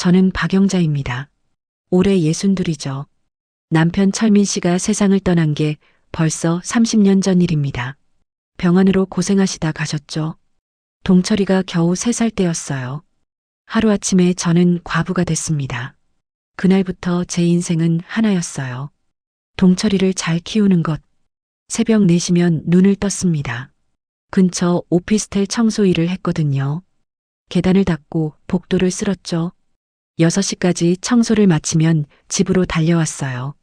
저는 박영자입니다. 올해 62이죠. 남편 철민 씨가 세상을 떠난 게 벌써 30년 전 일입니다. 병원으로 고생하시다 가셨죠. 동철이가 겨우 3살 때였어요. 하루아침에 저는 과부가 됐습니다. 그날부터 제 인생은 하나였어요. 동철이를 잘 키우는 것. 새벽 4시면 눈을 떴습니다. 근처 오피스텔 청소 일을 했거든요. 계단을 닦고 복도를 쓸었죠. 6시까지 청소를 마치면 집으로 달려왔어요.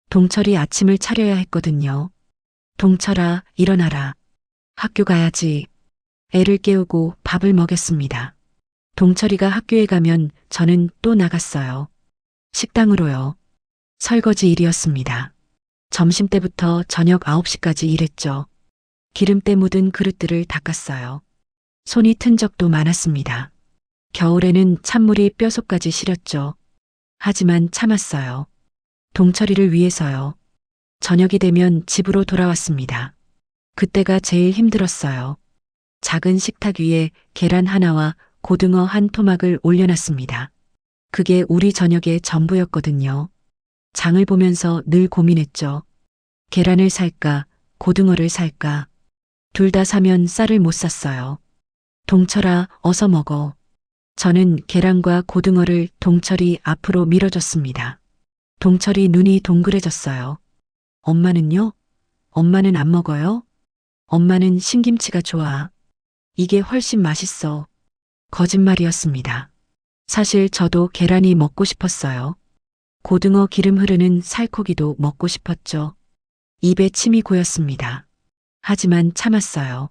동철이 아침을 차려야 했거든요. 동철아, 일어나라. 학교 가야지. 애를 깨우고 밥을 먹였습니다. 동철이가 학교에 가면 저는 또 나갔어요. 식당으로요. 설거지 일이었습니다. 점심때부터 저녁 9시까지 일했죠. 기름때 묻은 그릇들을 닦았어요. 손이 튼 적도 많았습니다. 겨울에는 찬물이 뼛속까지 시렸죠. 하지만 참았어요. 동철이를 위해서요. 저녁이 되면 집으로 돌아왔습니다. 그때가 제일 힘들었어요. 작은 식탁 위에 계란 하나와 고등어 한 토막을 올려놨습니다. 그게 우리 저녁의 전부였거든요. 장을 보면서 늘 고민했죠. 계란을 살까, 고등어를 살까. 둘 다 사면 쌀을 못 샀어요. 동철아, 어서 먹어. 저는 계란과 고등어를 동철이 앞으로 밀어줬습니다. 동철이 눈이 동그래졌어요. 엄마는요? 엄마는 안 먹어요? 엄마는 신김치가 좋아. 이게 훨씬 맛있어. 거짓말이었습니다. 사실 저도 계란이 먹고 싶었어요. 고등어 기름 흐르는 살코기도 먹고 싶었죠. 입에 침이 고였습니다. 하지만 참았어요.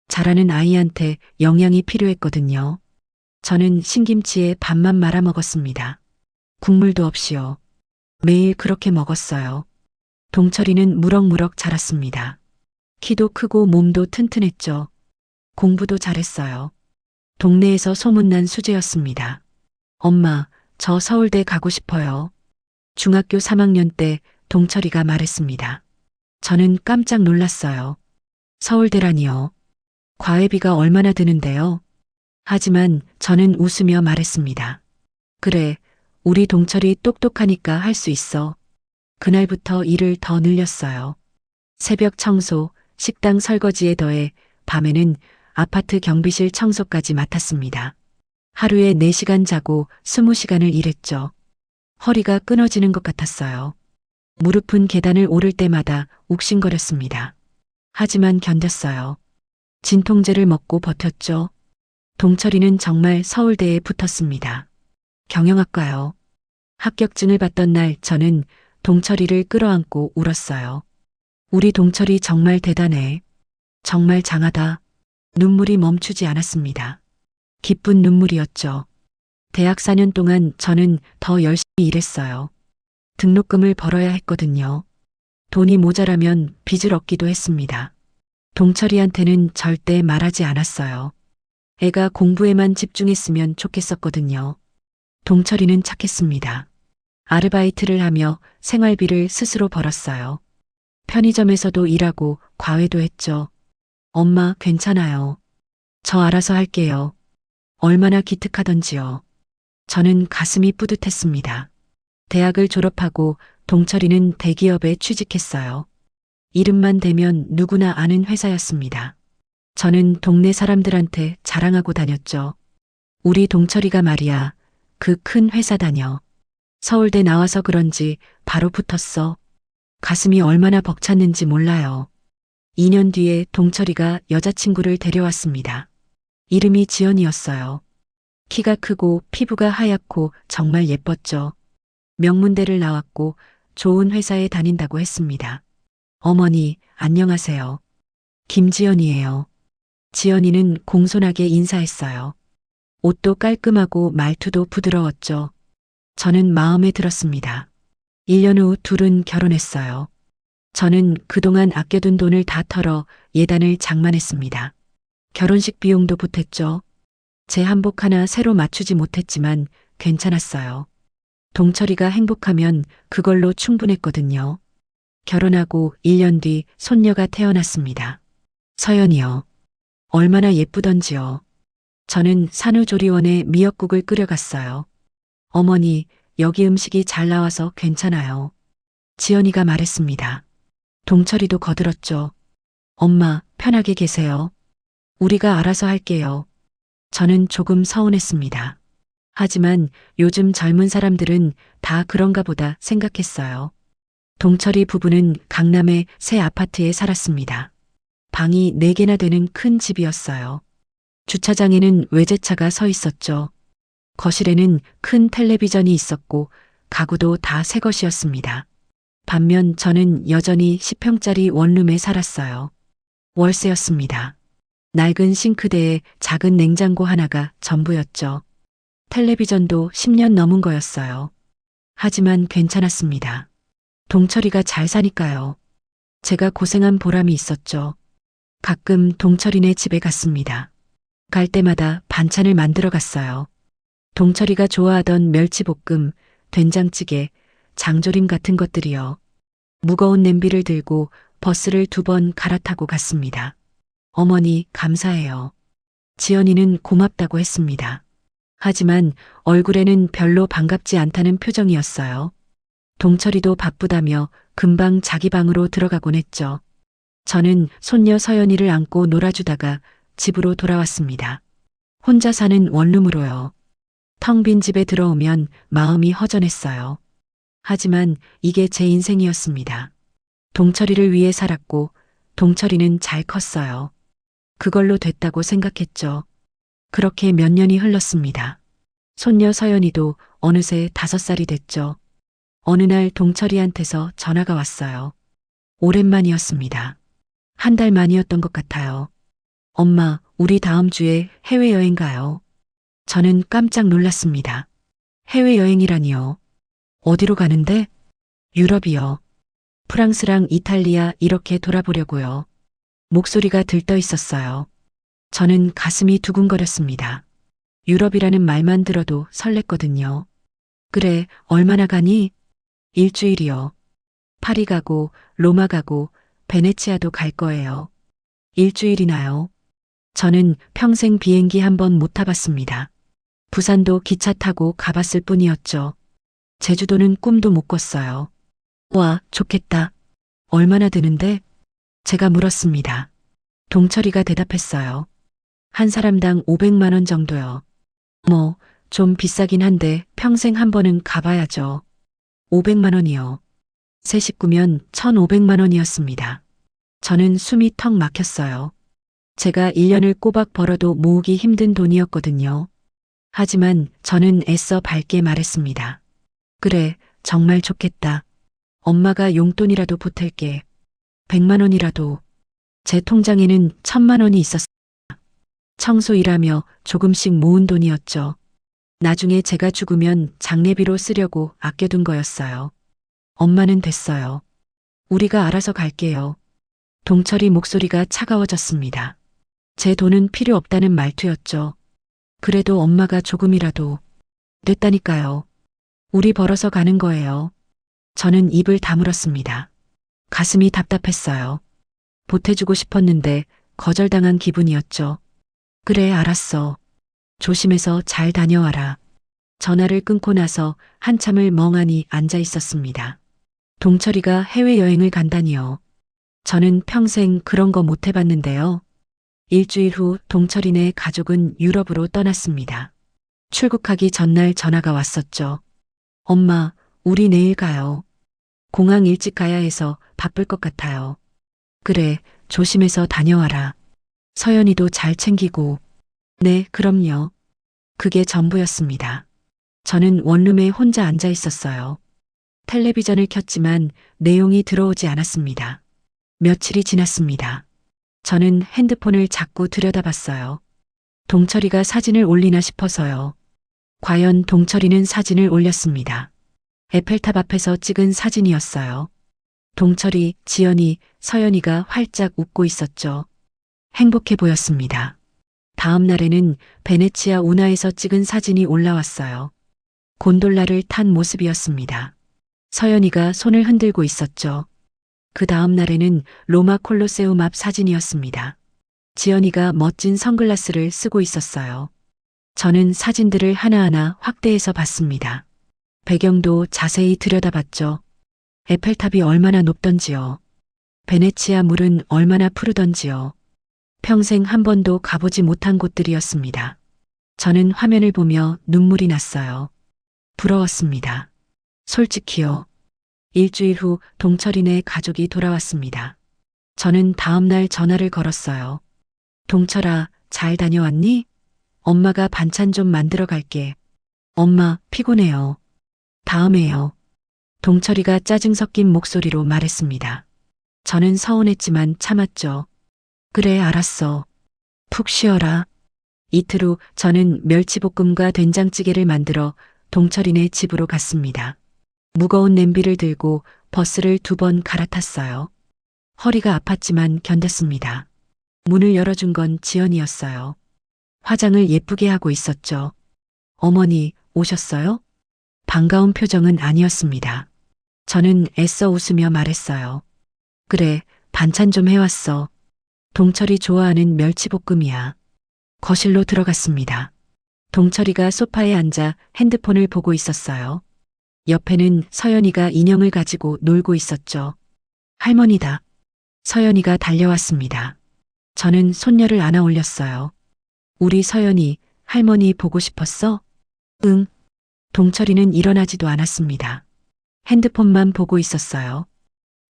자라는 아이한테 영양이 필요했거든요. 저는 신김치에 밥만 말아 먹었습니다. 국물도 없이요. 매일 그렇게 먹었어요. 동철이는 무럭무럭 자랐습니다. 키도 크고 몸도 튼튼했죠. 공부도 잘했어요. 동네에서 소문난 수재였습니다. 엄마, 저 서울대 가고 싶어요. 중학교 3학년 때 동철이가 말했습니다. 저는 깜짝 놀랐어요. 서울대라니요. 과외비가 얼마나 드는데요? 하지만 저는 웃으며 말했습니다. 그래, 우리 동철이 똑똑하니까 할 수 있어. 그날부터 일을 더 늘렸어요. 새벽 청소, 식당 설거지에 더해 밤에는 아파트 경비실 청소까지 맡았습니다. 하루에 4시간 자고 20시간을 일했죠. 허리가 끊어지는 것 같았어요. 무릎은 계단을 오를 때마다 욱신거렸습니다. 하지만 견뎠어요. 진통제를 먹고 버텼죠. 동철이는 정말 서울대에 붙었습니다. 경영학과요. 합격증을 받던 날 저는 동철이를 끌어안고 울었어요. 우리 동철이 정말 대단해. 정말 장하다. 눈물이 멈추지 않았습니다. 기쁜 눈물이었죠. 대학 4년 동안 저는 더 열심히 일했어요. 등록금을 벌어야 했거든요. 돈이 모자라면 빚을 얻기도 했습니다. 동철이한테는 절대 말하지 않았어요. 애가 공부에만 집중했으면 좋겠었거든요. 동철이는 착했습니다. 아르바이트를 하며 생활비를 스스로 벌었어요. 편의점에서도 일하고 과외도 했죠. 엄마, 괜찮아요. 저 알아서 할게요. 얼마나 기특하던지요. 저는 가슴이 뿌듯했습니다. 대학을 졸업하고 동철이는 대기업에 취직했어요. 이름만 대면 누구나 아는 회사였습니다. 저는 동네 사람들한테 자랑하고 다녔죠. 우리 동철이가 말이야, 그 큰 회사 다녀. 서울대 나와서 그런지 바로 붙었어. 가슴이 얼마나 벅찼는지 몰라요. 2년 뒤에 동철이가 여자친구를 데려왔습니다. 이름이 지연이었어요. 키가 크고 피부가 하얗고 정말 예뻤죠. 명문대를 나왔고 좋은 회사에 다닌다고 했습니다. 어머니, 안녕하세요. 김지연이에요. 지연이는 공손하게 인사했어요. 옷도 깔끔하고 말투도 부드러웠죠. 저는 마음에 들었습니다. 1년 후 둘은 결혼했어요. 저는 그동안 아껴둔 돈을 다 털어 예단을 장만했습니다. 결혼식 비용도 보탰죠. 제 한복 하나 새로 맞추지 못했지만 괜찮았어요. 동철이가 행복하면 그걸로 충분했거든요. 결혼하고 1년 뒤 손녀가 태어났습니다. 서연이요. 얼마나 예쁘던지요. 저는 산후조리원에 미역국을 끓여갔어요. 어머니, 여기 음식이 잘 나와서 괜찮아요. 지연이가 말했습니다. 동철이도 거들었죠. 엄마, 편하게 계세요. 우리가 알아서 할게요. 저는 조금 서운했습니다. 하지만 요즘 젊은 사람들은 다 그런가 보다 생각했어요. 동철이 부부는 강남의 새 아파트에 살았습니다. 방이 4개나 되는 큰 집이었어요. 주차장에는 외제차가 서 있었죠. 거실에는 큰 텔레비전이 있었고 가구도 다 새 것이었습니다. 반면 저는 여전히 10평짜리 원룸에 살았어요. 월세였습니다. 낡은 싱크대에 작은 냉장고 하나가 전부였죠. 텔레비전도 10년 넘은 거였어요. 하지만 괜찮았습니다. 동철이가 잘 사니까요. 제가 고생한 보람이 있었죠. 가끔 동철이네 집에 갔습니다. 갈 때마다 반찬을 만들어 갔어요. 동철이가 좋아하던 멸치볶음, 된장찌개, 장조림 같은 것들이요. 무거운 냄비를 들고 버스를 2번 갈아타고 갔습니다. 어머니, 감사해요. 지연이는 고맙다고 했습니다. 하지만 얼굴에는 별로 반갑지 않다는 표정이었어요. 동철이도 바쁘다며 금방 자기 방으로 들어가곤 했죠. 저는 손녀 서연이를 안고 놀아주다가 집으로 돌아왔습니다. 혼자 사는 원룸으로요. 텅 빈 집에 들어오면 마음이 허전했어요. 하지만 이게 제 인생이었습니다. 동철이를 위해 살았고 동철이는 잘 컸어요. 그걸로 됐다고 생각했죠. 그렇게 몇 년이 흘렀습니다. 손녀 서연이도 어느새 5살이 됐죠. 어느 날 동철이한테서 전화가 왔어요. 오랜만이었습니다. 1달 만이었던 것 같아요. 엄마, 우리 다음 주에 해외여행 가요. 저는 깜짝 놀랐습니다. 해외여행이라니요. 어디로 가는데? 유럽이요. 프랑스랑 이탈리아 이렇게 돌아보려고요. 목소리가 들떠 있었어요. 저는 가슴이 두근거렸습니다. 유럽이라는 말만 들어도 설렜거든요. 그래, 얼마나 가니? 일주일이요. 파리 가고, 로마 가고, 베네치아도 갈 거예요. 일주일이나요? 저는 평생 비행기 1번 못 타봤습니다. 부산도 기차 타고 가봤을 뿐이었죠. 제주도는 꿈도 못 꿨어요. 와, 좋겠다. 얼마나 드는데? 제가 물었습니다. 동철이가 대답했어요. 한 사람당 500만 원 정도요. 뭐, 좀 비싸긴 한데 평생 1번은 가봐야죠. 500만 원이요. 세 식구면 1,500만 원이었습니다. 저는 숨이 턱 막혔어요. 제가 1년을 꼬박 벌어도 모으기 힘든 돈이었거든요. 하지만 저는 애써 밝게 말했습니다. 그래, 정말 좋겠다. 엄마가 용돈이라도 보탤게. 100만 원이라도. 제 통장에는 1,000만 원이 있었습니다. 청소 일하며 조금씩 모은 돈이었죠. 나중에 제가 죽으면 장례비로 쓰려고 아껴둔 거였어요. 엄마는 됐어요. 우리가 알아서 갈게요. 동철이 목소리가 차가워졌습니다. 제 돈은 필요 없다는 말투였죠. 그래도 엄마가 조금이라도. 됐다니까요. 우리 벌어서 가는 거예요. 저는 입을 다물었습니다. 가슴이 답답했어요. 보태주고 싶었는데 거절당한 기분이었죠. 그래, 알았어. 조심해서 잘 다녀와라. 전화를 끊고 나서 한참을 멍하니 앉아 있었습니다. 동철이가 해외여행을 간다니요. 저는 평생 그런 거 못 해봤는데요. 일주일 후 동철이네 가족은 유럽으로 떠났습니다. 출국하기 전날 전화가 왔었죠. 엄마, 우리 내일 가요. 공항 일찍 가야 해서 바쁠 것 같아요. 그래, 조심해서 다녀와라. 서연이도 잘 챙기고. 네, 그럼요. 그게 전부였습니다. 저는 원룸에 혼자 앉아 있었어요. 텔레비전을 켰지만 내용이 들어오지 않았습니다. 며칠이 지났습니다. 저는 핸드폰을 자꾸 들여다봤어요. 동철이가 사진을 올리나 싶어서요. 과연 동철이는 사진을 올렸습니다. 에펠탑 앞에서 찍은 사진이었어요. 동철이, 지연이, 서연이가 활짝 웃고 있었죠. 행복해 보였습니다. 다음 날에는 베네치아 운하에서 찍은 사진이 올라왔어요. 곤돌라를 탄 모습이었습니다. 서연이가 손을 흔들고 있었죠. 그 다음 날에는 로마 콜로세움 앞 사진이었습니다. 지연이가 멋진 선글라스를 쓰고 있었어요. 저는 사진들을 하나하나 확대해서 봤습니다. 배경도 자세히 들여다봤죠. 에펠탑이 얼마나 높던지요. 베네치아 물은 얼마나 푸르던지요. 평생 한 번도 가보지 못한 곳들이었습니다. 저는 화면을 보며 눈물이 났어요. 부러웠습니다. 솔직히요. 일주일 후 동철이네 가족이 돌아왔습니다. 저는 다음날 전화를 걸었어요. 동철아, 잘 다녀왔니? 엄마가 반찬 좀 만들어 갈게. 엄마, 피곤해요. 다음에요. 동철이가 짜증 섞인 목소리로 말했습니다. 저는 서운했지만 참았죠. 그래, 알았어. 푹 쉬어라. 이틀 후 저는 멸치볶음과 된장찌개를 만들어 동철이네 집으로 갔습니다. 무거운 냄비를 들고 버스를 2번 갈아탔어요. 허리가 아팠지만 견뎠습니다. 문을 열어준 건 지연이었어요. 화장을 예쁘게 하고 있었죠. 어머니, 오셨어요? 반가운 표정은 아니었습니다. 저는 애써 웃으며 말했어요. 그래, 반찬 좀 해왔어. 동철이 좋아하는 멸치볶음이야. 거실로 들어갔습니다. 동철이가 소파에 앉아 핸드폰을 보고 있었어요. 옆에는 서연이가 인형을 가지고 놀고 있었죠. 할머니다. 서연이가 달려왔습니다. 저는 손녀를 안아 올렸어요. 우리 서연이 할머니 보고 싶었어? 응. 동철이는 일어나지도 않았습니다. 핸드폰만 보고 있었어요.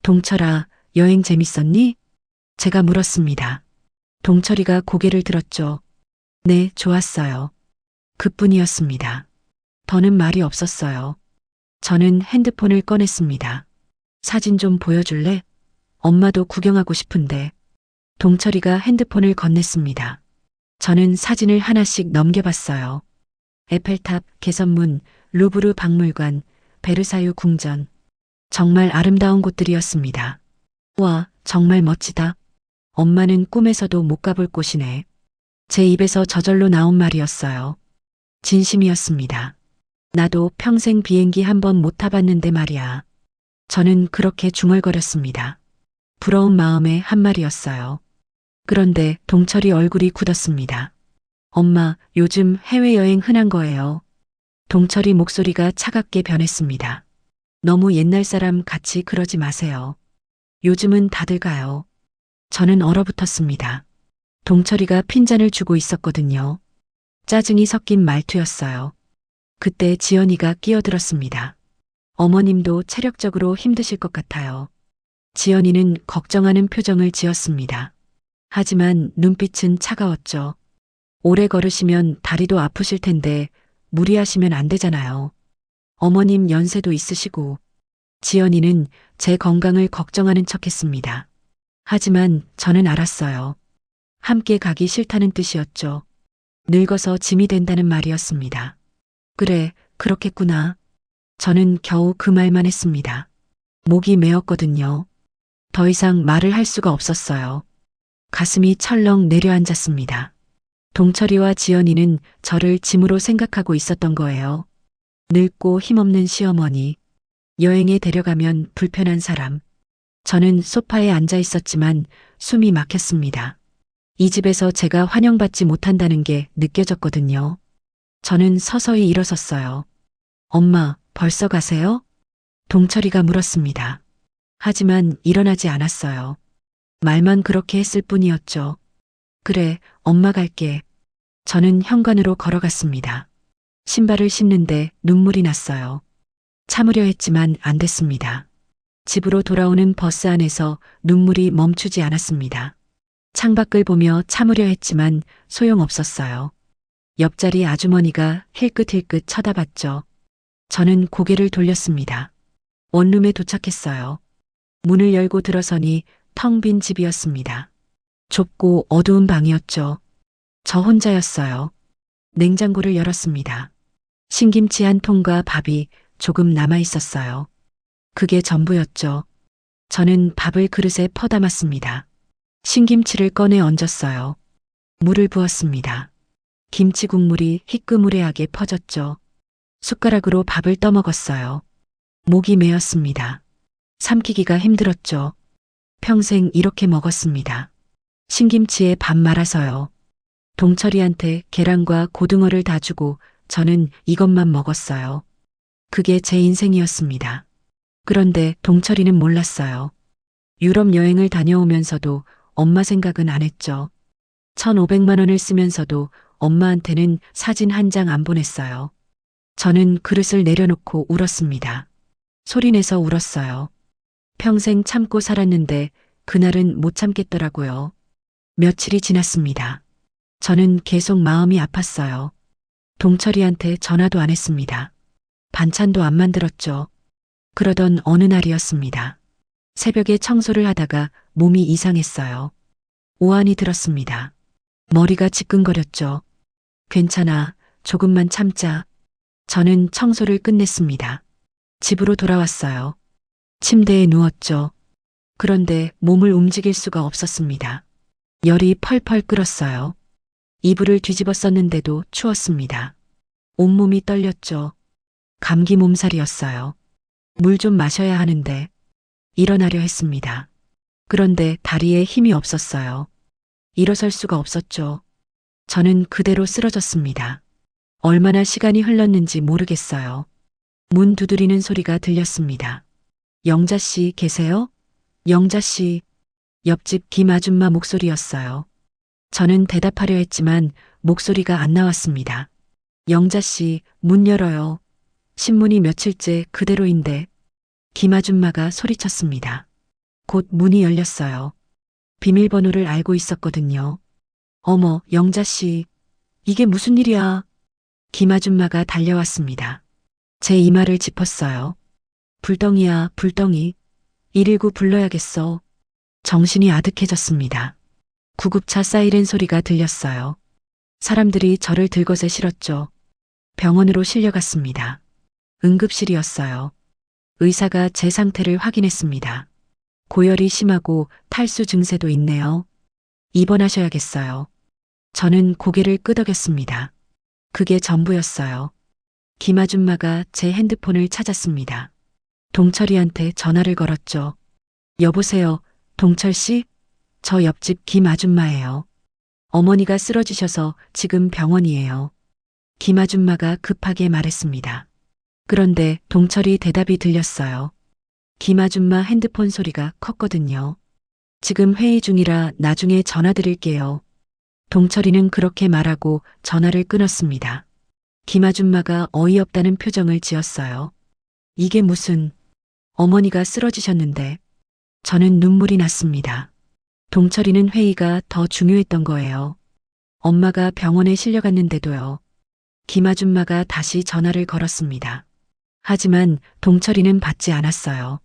동철아, 여행 재밌었니? 제가 물었습니다. 동철이가 고개를 들었죠. 네, 좋았어요. 그뿐이었습니다. 더는 말이 없었어요. 저는 핸드폰을 꺼냈습니다. 사진 좀 보여줄래? 엄마도 구경하고 싶은데. 동철이가 핸드폰을 건넸습니다. 저는 사진을 하나씩 넘겨봤어요. 에펠탑, 개선문, 루브르 박물관, 베르사유 궁전. 정말 아름다운 곳들이었습니다. 와, 정말 멋지다. 엄마는 꿈에서도 못 가볼 곳이네. 제 입에서 저절로 나온 말이었어요. 진심이었습니다. 나도 평생 비행기 한 번 못 타봤는데 말이야. 저는 그렇게 중얼거렸습니다. 부러운 마음의 한 말이었어요. 그런데 동철이 얼굴이 굳었습니다. 엄마, 요즘 해외여행 흔한 거예요. 동철이 목소리가 차갑게 변했습니다. 너무 옛날 사람 같이 그러지 마세요. 요즘은 다들 가요. 저는 얼어붙었습니다. 동철이가 핀잔을 주고 있었거든요. 짜증이 섞인 말투였어요. 그때 지연이가 끼어들었습니다. 어머님도 체력적으로 힘드실 것 같아요. 지연이는 걱정하는 표정을 지었습니다. 하지만 눈빛은 차가웠죠. 오래 걸으시면 다리도 아프실 텐데 무리하시면 안 되잖아요. 어머님 연세도 있으시고. 지연이는 제 건강을 걱정하는 척했습니다. 하지만 저는 알았어요. 함께 가기 싫다는 뜻이었죠. 늙어서 짐이 된다는 말이었습니다. 그래, 그렇겠구나. 저는 겨우 그 말만 했습니다. 목이 메었거든요. 더 이상 말을 할 수가 없었어요. 가슴이 철렁 내려앉았습니다. 동철이와 지연이는 저를 짐으로 생각하고 있었던 거예요. 늙고 힘없는 시어머니, 여행에 데려가면 불편한 사람. 저는 소파에 앉아 있었지만 숨이 막혔습니다. 이 집에서 제가 환영받지 못한다는 게 느껴졌거든요. 저는 서서히 일어섰어요. 엄마, 벌써 가세요? 동철이가 물었습니다. 하지만 일어나지 않았어요. 말만 그렇게 했을 뿐이었죠. 그래, 엄마 갈게. 저는 현관으로 걸어갔습니다. 신발을 신는데 눈물이 났어요. 참으려 했지만 안 됐습니다. 집으로 돌아오는 버스 안에서 눈물이 멈추지 않았습니다. 창밖을 보며 참으려 했지만 소용없었어요. 옆자리 아주머니가 힐끗힐끗 쳐다봤죠. 저는 고개를 돌렸습니다. 원룸에 도착했어요. 문을 열고 들어서니 텅 빈 집이었습니다. 좁고 어두운 방이었죠. 저 혼자였어요. 냉장고를 열었습니다. 신김치 한 통과 밥이 조금 남아 있었어요. 그게 전부였죠. 저는 밥을 그릇에 퍼담았습니다. 신김치를 꺼내 얹었어요. 물을 부었습니다. 김치 국물이 희끄무레하게 퍼졌죠. 숟가락으로 밥을 떠먹었어요. 목이 메었습니다. 삼키기가 힘들었죠. 평생 이렇게 먹었습니다. 신김치에 밥 말아서요. 동철이한테 계란과 고등어를 다 주고 저는 이것만 먹었어요. 그게 제 인생이었습니다. 그런데 동철이는 몰랐어요. 유럽 여행을 다녀오면서도 엄마 생각은 안 했죠. 1,500만 원을 쓰면서도 엄마한테는 사진 한 장 안 보냈어요. 저는 그릇을 내려놓고 울었습니다. 소리내서 울었어요. 평생 참고 살았는데 그날은 못 참겠더라고요. 며칠이 지났습니다. 저는 계속 마음이 아팠어요. 동철이한테 전화도 안 했습니다. 반찬도 안 만들었죠. 그러던 어느 날이었습니다. 새벽에 청소를 하다가 몸이 이상했어요. 오한이 들었습니다. 머리가 지끈거렸죠. 괜찮아, 조금만 참자. 저는 청소를 끝냈습니다. 집으로 돌아왔어요. 침대에 누웠죠. 그런데 몸을 움직일 수가 없었습니다. 열이 펄펄 끓었어요. 이불을 뒤집어 썼는데도 추웠습니다. 온몸이 떨렸죠. 감기 몸살이었어요. 물 좀 마셔야 하는데 일어나려 했습니다. 그런데 다리에 힘이 없었어요. 일어설 수가 없었죠. 저는 그대로 쓰러졌습니다. 얼마나 시간이 흘렀는지 모르겠어요. 문 두드리는 소리가 들렸습니다. 영자 씨 계세요? 영자 씨. 옆집 김 아줌마 목소리였어요. 저는 대답하려 했지만 목소리가 안 나왔습니다. 영자 씨, 문 열어요. 신문이 며칠째 그대로인데. 김 아줌마가 소리쳤습니다. 곧 문이 열렸어요. 비밀번호를 알고 있었거든요. 어머, 영자 씨. 이게 무슨 일이야? 김 아줌마가 달려왔습니다. 제 이마를 짚었어요. 불덩이야, 불덩이. 119 불러야겠어. 정신이 아득해졌습니다. 구급차 사이렌 소리가 들렸어요. 사람들이 저를 들것에 실었죠. 병원으로 실려갔습니다. 응급실이었어요. 의사가 제 상태를 확인했습니다. 고열이 심하고 탈수 증세도 있네요. 입원하셔야겠어요. 저는 고개를 끄덕였습니다. 그게 전부였어요. 김 아줌마가 제 핸드폰을 찾았습니다. 동철이한테 전화를 걸었죠. 여보세요, 동철 씨? 저 옆집 김 아줌마예요. 어머니가 쓰러지셔서 지금 병원이에요. 김 아줌마가 급하게 말했습니다. 그런데 동철이 대답이 들렸어요. 김 아줌마 핸드폰 소리가 컸거든요. 지금 회의 중이라 나중에 전화 드릴게요. 동철이는 그렇게 말하고 전화를 끊었습니다. 김 아줌마가 어이없다는 표정을 지었어요. 이게 무슨, 어머니가 쓰러지셨는데. 저는 눈물이 났습니다. 동철이는 회의가 더 중요했던 거예요. 엄마가 병원에 실려갔는데도요. 김 아줌마가 다시 전화를 걸었습니다. 하지만 동철이는 받지 않았어요.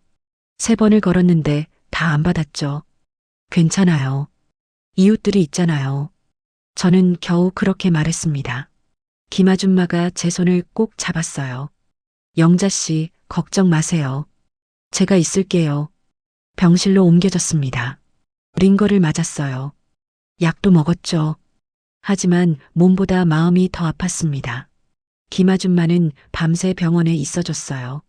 3번을 걸었는데 다 안 받았죠. 괜찮아요. 이웃들이 있잖아요. 저는 겨우 그렇게 말했습니다. 김 아줌마가 제 손을 꼭 잡았어요. 영자 씨, 걱정 마세요. 제가 있을게요. 병실로 옮겨졌습니다. 링거를 맞았어요. 약도 먹었죠. 하지만 몸보다 마음이 더 아팠습니다. 김 아줌마는 밤새 병원에 있어줬어요.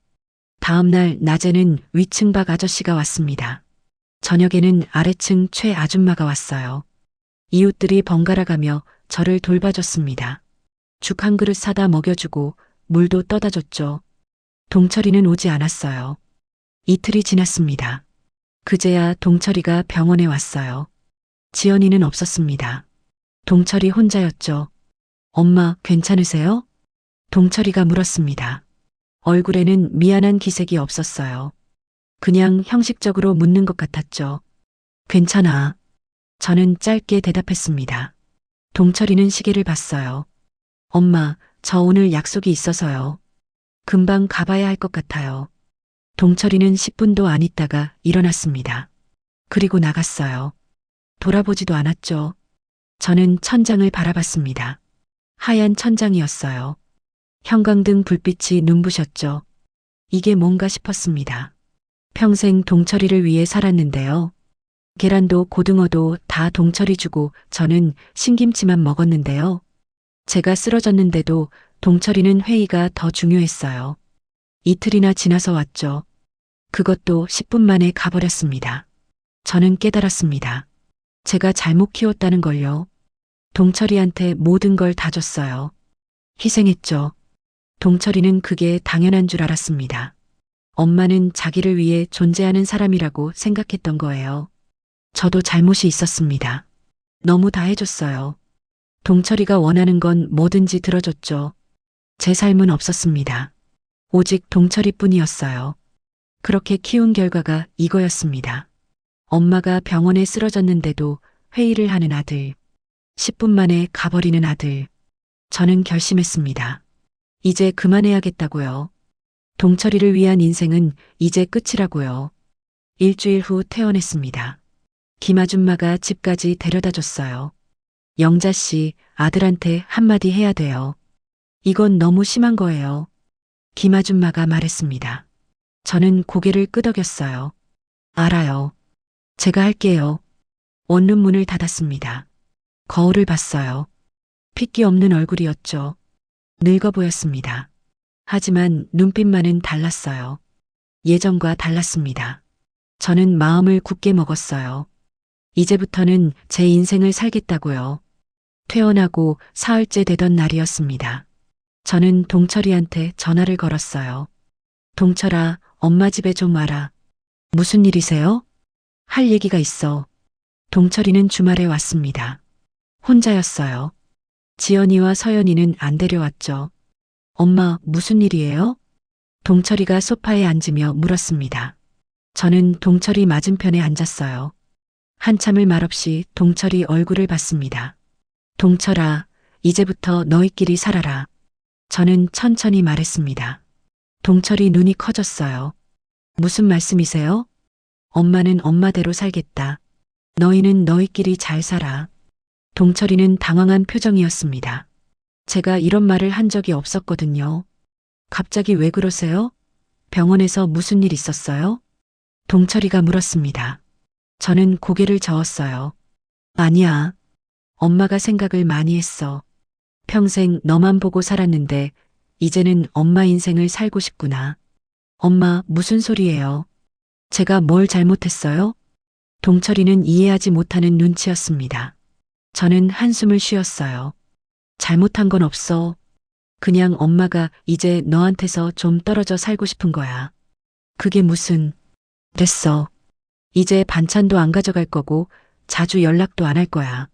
다음 날 낮에는 위층 박 아저씨가 왔습니다. 저녁에는 아래층 최 아줌마가 왔어요. 이웃들이 번갈아 가며 저를 돌봐줬습니다. 죽 한 그릇 사다 먹여주고 물도 떠다 줬죠. 동철이는 오지 않았어요. 이틀이 지났습니다. 그제야 동철이가 병원에 왔어요. 지연이는 없었습니다. 동철이 혼자였죠. 엄마, 괜찮으세요? 동철이가 물었습니다. 얼굴에는 미안한 기색이 없었어요. 그냥 형식적으로 묻는 것 같았죠. 괜찮아. 저는 짧게 대답했습니다. 동철이는 시계를 봤어요. 엄마, 저 오늘 약속이 있어서요. 금방 가봐야 할 것 같아요. 동철이는 10분도 안 있다가 일어났습니다. 그리고 나갔어요. 돌아보지도 않았죠. 저는 천장을 바라봤습니다. 하얀 천장이었어요. 형광등 불빛이 눈부셨죠. 이게 뭔가 싶었습니다. 평생 동철이를 위해 살았는데요. 계란도 고등어도 다 동철이 주고 저는 신김치만 먹었는데요. 제가 쓰러졌는데도 동철이는 회의가 더 중요했어요. 이틀이나 지나서 왔죠. 그것도 10분 만에 가버렸습니다. 저는 깨달았습니다. 제가 잘못 키웠다는 걸요. 동철이한테 모든 걸 다 줬어요. 희생했죠. 동철이는 그게 당연한 줄 알았습니다. 엄마는 자기를 위해 존재하는 사람이라고 생각했던 거예요. 저도 잘못이 있었습니다. 너무 다 해줬어요. 동철이가 원하는 건 뭐든지 들어줬죠. 제 삶은 없었습니다. 오직 동철이뿐이었어요. 그렇게 키운 결과가 이거였습니다. 엄마가 병원에 쓰러졌는데도 회의를 하는 아들. 10분 만에 가버리는 아들. 저는 결심했습니다. 이제 그만해야겠다고요. 동철이를 위한 인생은 이제 끝이라고요. 일주일 후 퇴원했습니다. 김아줌마가 집까지 데려다 줬어요. 영자 씨, 아들한테 한마디 해야 돼요. 이건 너무 심한 거예요. 김아줌마가 말했습니다. 저는 고개를 끄덕였어요. 알아요. 제가 할게요. 원룸문을 닫았습니다. 거울을 봤어요. 핏기 없는 얼굴이었죠. 늙어 보였습니다. 하지만 눈빛만은 달랐어요. 예전과 달랐습니다. 저는 마음을 굳게 먹었어요. 이제부터는 제 인생을 살겠다고요. 퇴원하고 사흘째 되던 날이었습니다. 저는 동철이한테 전화를 걸었어요. 동철아, 엄마 집에 좀 와라. 무슨 일이세요? 할 얘기가 있어. 동철이는 주말에 왔습니다. 혼자였어요. 지연이와 서연이는 안 데려왔죠. 엄마, 무슨 일이에요? 동철이가 소파에 앉으며 물었습니다. 저는 동철이 맞은편에 앉았어요. 한참을 말없이 동철이 얼굴을 봤습니다. 동철아, 이제부터 너희끼리 살아라. 저는 천천히 말했습니다. 동철이 눈이 커졌어요. 무슨 말씀이세요? 엄마는 엄마대로 살겠다. 너희는 너희끼리 잘 살아. 동철이는 당황한 표정이었습니다. 제가 이런 말을 한 적이 없었거든요. 갑자기 왜 그러세요? 병원에서 무슨 일 있었어요? 동철이가 물었습니다. 저는 고개를 저었어요. 아니야. 엄마가 생각을 많이 했어. 평생 너만 보고 살았는데 이제는 엄마 인생을 살고 싶구나. 엄마, 무슨 소리예요? 제가 뭘 잘못했어요? 동철이는 이해하지 못하는 눈치였습니다. 저는 한숨을 쉬었어요. 잘못한 건 없어. 그냥 엄마가 이제 너한테서 좀 떨어져 살고 싶은 거야. 그게 무슨... 됐어. 이제 반찬도 안 가져갈 거고 자주 연락도 안 할 거야.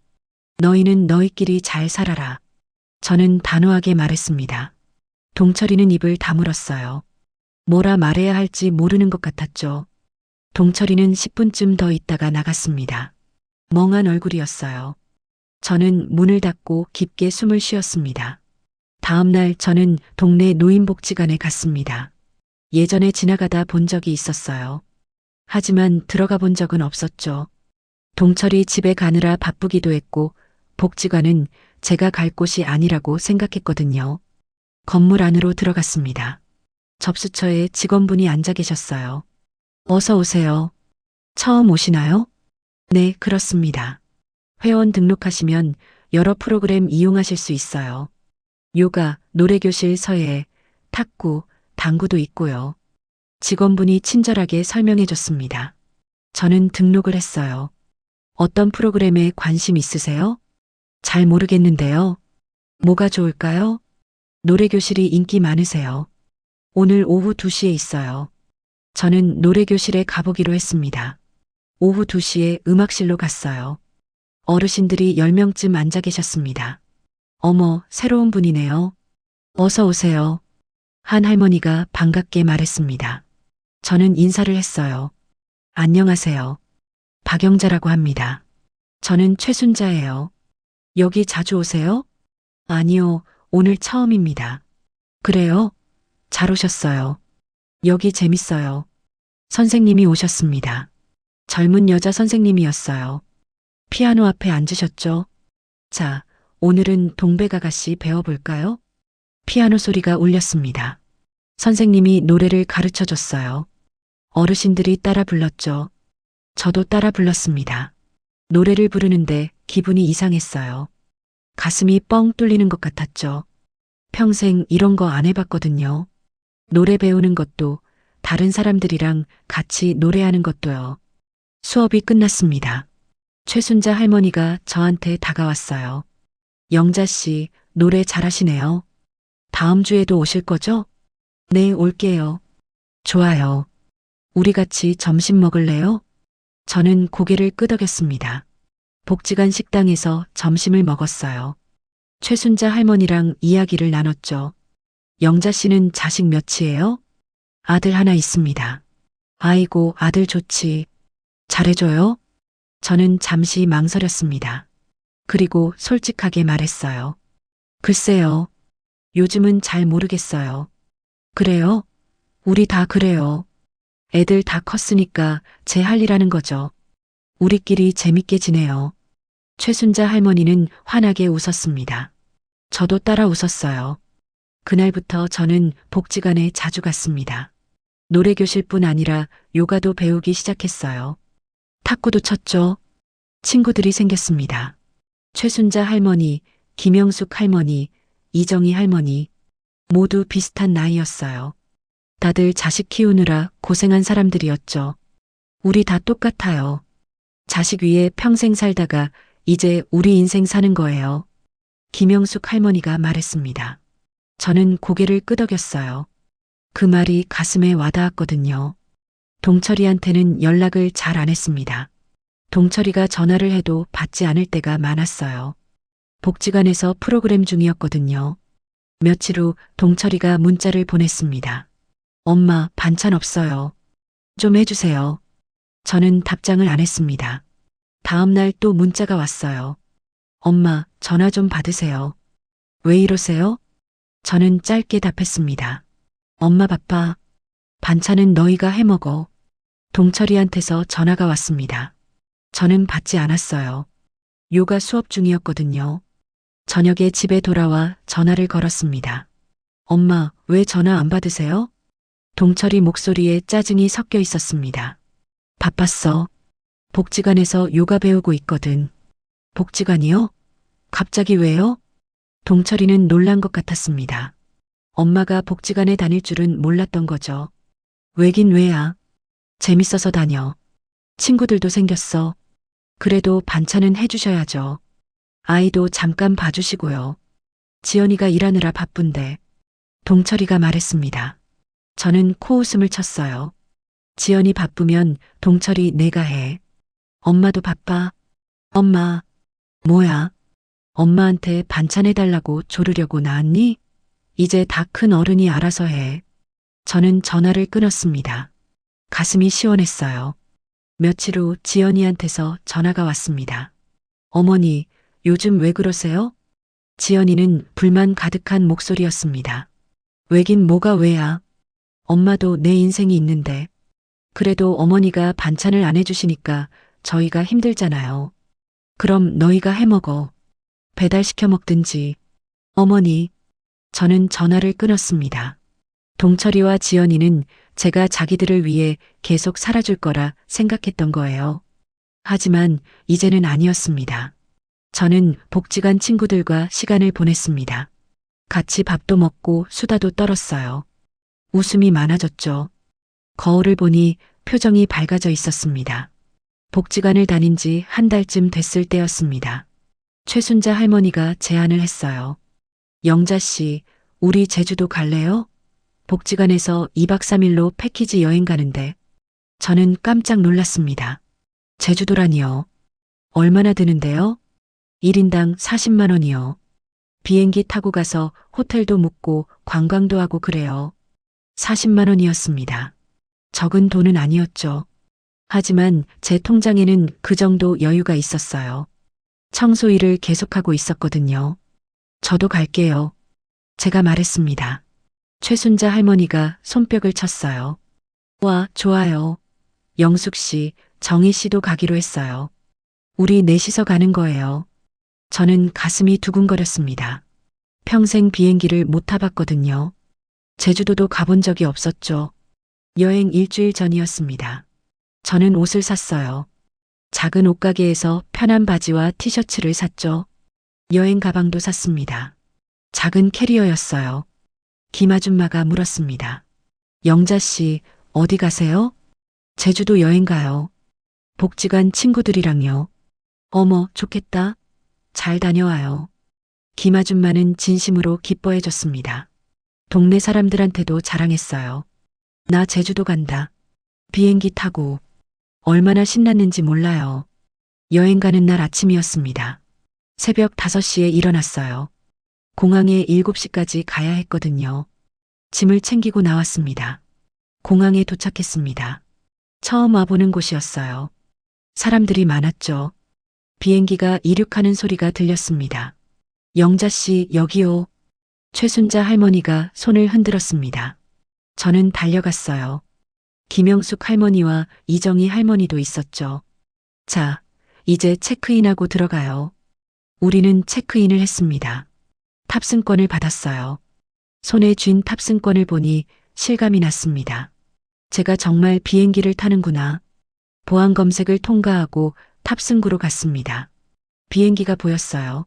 너희는 너희끼리 잘 살아라. 저는 단호하게 말했습니다. 동철이는 입을 다물었어요. 뭐라 말해야 할지 모르는 것 같았죠. 동철이는 10분쯤 더 있다가 나갔습니다. 멍한 얼굴이었어요. 저는 문을 닫고 깊게 숨을 쉬었습니다. 다음 날 저는 동네 노인복지관에 갔습니다. 예전에 지나가다 본 적이 있었어요. 하지만 들어가 본 적은 없었죠. 동철이 집에 가느라 바쁘기도 했고 복지관은 제가 갈 곳이 아니라고 생각했거든요. 건물 안으로 들어갔습니다. 접수처에 직원분이 앉아 계셨어요. 어서 오세요. 처음 오시나요? 네, 그렇습니다. 회원 등록하시면 여러 프로그램 이용하실 수 있어요. 요가, 노래교실, 서예, 탁구, 당구도 있고요. 직원분이 친절하게 설명해 줬습니다. 저는 등록을 했어요. 어떤 프로그램에 관심 있으세요? 잘 모르겠는데요. 뭐가 좋을까요? 노래교실이 인기 많으세요. 오늘 오후 2시에 있어요. 저는 노래교실에 가보기로 했습니다. 오후 2시에 음악실로 갔어요. 어르신들이 10명쯤 앉아 계셨습니다. 어머, 새로운 분이네요. 어서 오세요. 한 할머니가 반갑게 말했습니다. 저는 인사를 했어요. 안녕하세요. 박영자라고 합니다. 저는 최순자예요. 여기 자주 오세요? 아니요, 오늘 처음입니다. 그래요? 잘 오셨어요. 여기 재밌어요. 선생님이 오셨습니다. 젊은 여자 선생님이었어요. 피아노 앞에 앉으셨죠? 자, 오늘은 동백아가씨 배워볼까요? 피아노 소리가 울렸습니다. 선생님이 노래를 가르쳐 줬어요. 어르신들이 따라 불렀죠. 저도 따라 불렀습니다. 노래를 부르는데 기분이 이상했어요. 가슴이 뻥 뚫리는 것 같았죠. 평생 이런 거 안 해봤거든요. 노래 배우는 것도 다른 사람들이랑 같이 노래하는 것도요. 수업이 끝났습니다. 최순자 할머니가 저한테 다가왔어요. 영자 씨, 노래 잘하시네요. 다음 주에도 오실 거죠? 네, 올게요. 좋아요. 우리 같이 점심 먹을래요? 저는 고개를 끄덕였습니다. 복지관 식당에서 점심을 먹었어요. 최순자 할머니랑 이야기를 나눴죠. 영자 씨는 자식 몇이에요? 아들 하나 있습니다. 아이고, 아들 좋지. 잘해줘요? 저는 잠시 망설였습니다. 그리고 솔직하게 말했어요. 글쎄요. 요즘은 잘 모르겠어요. 그래요? 우리 다 그래요. 애들 다 컸으니까 제 할 일 하는 거죠. 우리끼리 재밌게 지내요. 최순자 할머니는 환하게 웃었습니다. 저도 따라 웃었어요. 그날부터 저는 복지관에 자주 갔습니다. 노래교실뿐 아니라 요가도 배우기 시작했어요. 탁구도 쳤죠. 친구들이 생겼습니다. 최순자 할머니, 김영숙 할머니, 이정희 할머니 모두 비슷한 나이였어요. 다들 자식 키우느라 고생한 사람들이었죠. 우리 다 똑같아요. 자식 위에 평생 살다가 이제 우리 인생 사는 거예요. 김영숙 할머니가 말했습니다. 저는 고개를 끄덕였어요. 그 말이 가슴에 와닿았거든요. 동철이한테는 연락을 잘 안 했습니다. 동철이가 전화를 해도 받지 않을 때가 많았어요. 복지관에서 프로그램 중이었거든요. 며칠 후 동철이가 문자를 보냈습니다. 엄마, 반찬 없어요. 좀 해주세요. 저는 답장을 안 했습니다. 다음 날 또 문자가 왔어요. 엄마, 전화 좀 받으세요. 왜 이러세요? 저는 짧게 답했습니다. 엄마 바빠. 반찬은 너희가 해 먹어. 동철이한테서 전화가 왔습니다. 저는 받지 않았어요. 요가 수업 중이었거든요. 저녁에 집에 돌아와 전화를 걸었습니다. 엄마, 왜 전화 안 받으세요? 동철이 목소리에 짜증이 섞여 있었습니다. 바빴어. 복지관에서 요가 배우고 있거든. 복지관이요? 갑자기 왜요? 동철이는 놀란 것 같았습니다. 엄마가 복지관에 다닐 줄은 몰랐던 거죠. 왜긴 왜야. 재밌어서 다녀. 친구들도 생겼어. 그래도 반찬은 해주셔야죠. 아이도 잠깐 봐주시고요. 지연이가 일하느라 바쁜데. 동철이가 말했습니다. 저는 코웃음을 쳤어요. 지연이 바쁘면 동철이 내가 해. 엄마도 바빠. 엄마. 뭐야? 엄마한테 반찬 해달라고 조르려고 나왔니? 이제 다 큰 어른이 알아서 해. 저는 전화를 끊었습니다. 가슴이 시원했어요. 며칠 후 지연이한테서 전화가 왔습니다. 어머니, 요즘 왜 그러세요? 지연이는 불만 가득한 목소리였습니다. 왜긴 뭐가 왜야? 엄마도 내 인생이 있는데. 그래도 어머니가 반찬을 안 해주시니까 저희가 힘들잖아요. 그럼 너희가 해 먹어. 배달시켜 먹든지. 어머니, 저는 전화를 끊었습니다. 동철이와 지연이는 제가 자기들을 위해 계속 살아줄 거라 생각했던 거예요. 하지만 이제는 아니었습니다. 저는 복지관 친구들과 시간을 보냈습니다. 같이 밥도 먹고 수다도 떨었어요. 웃음이 많아졌죠. 거울을 보니 표정이 밝아져 있었습니다. 복지관을 다닌 지 한 달쯤 됐을 때였습니다. 최순자 할머니가 제안을 했어요. 영자 씨, 우리 제주도 갈래요? 복지관에서 2박 3일로 패키지 여행 가는데 저는 깜짝 놀랐습니다. 제주도라니요. 얼마나 드는데요? 1인당 40만 원이요. 비행기 타고 가서 호텔도 묵고 관광도 하고 그래요. 40만 원이었습니다. 적은 돈은 아니었죠. 하지만 제 통장에는 그 정도 여유가 있었어요. 청소 일을 계속하고 있었거든요. 저도 갈게요. 제가 말했습니다. 최순자 할머니가 손뼉을 쳤어요. 와, 좋아요. 영숙 씨, 정희 씨도 가기로 했어요. 우리 넷이서 가는 거예요. 저는 가슴이 두근거렸습니다. 평생 비행기를 못 타봤거든요. 제주도도 가본 적이 없었죠. 여행 일주일 전이었습니다. 저는 옷을 샀어요. 작은 옷가게에서 편한 바지와 티셔츠를 샀죠. 여행 가방도 샀습니다. 작은 캐리어였어요. 김 아줌마가 물었습니다. 영자 씨, 어디 가세요? 제주도 여행 가요. 복지관 친구들이랑요. 어머, 좋겠다. 잘 다녀와요. 김아줌마는 진심으로 기뻐해줬습니다. 동네 사람들한테도 자랑했어요. 나 제주도 간다. 비행기 타고. 얼마나 신났는지 몰라요. 여행 가는 날 아침이었습니다. 새벽 5시에 일어났어요. 공항에 7시까지 가야 했거든요. 짐을 챙기고 나왔습니다. 공항에 도착했습니다. 처음 와보는 곳이었어요. 사람들이 많았죠. 비행기가 이륙하는 소리가 들렸습니다. 영자 씨, 여기요. 최순자 할머니가 손을 흔들었습니다. 저는 달려갔어요. 김영숙 할머니와 이정희 할머니도 있었죠. 자, 이제 체크인하고 들어가요. 우리는 체크인을 했습니다. 탑승권을 받았어요. 손에 쥔 탑승권을 보니 실감이 났습니다. 제가 정말 비행기를 타는구나. 보안 검색을 통과하고 탑승구로 갔습니다. 비행기가 보였어요.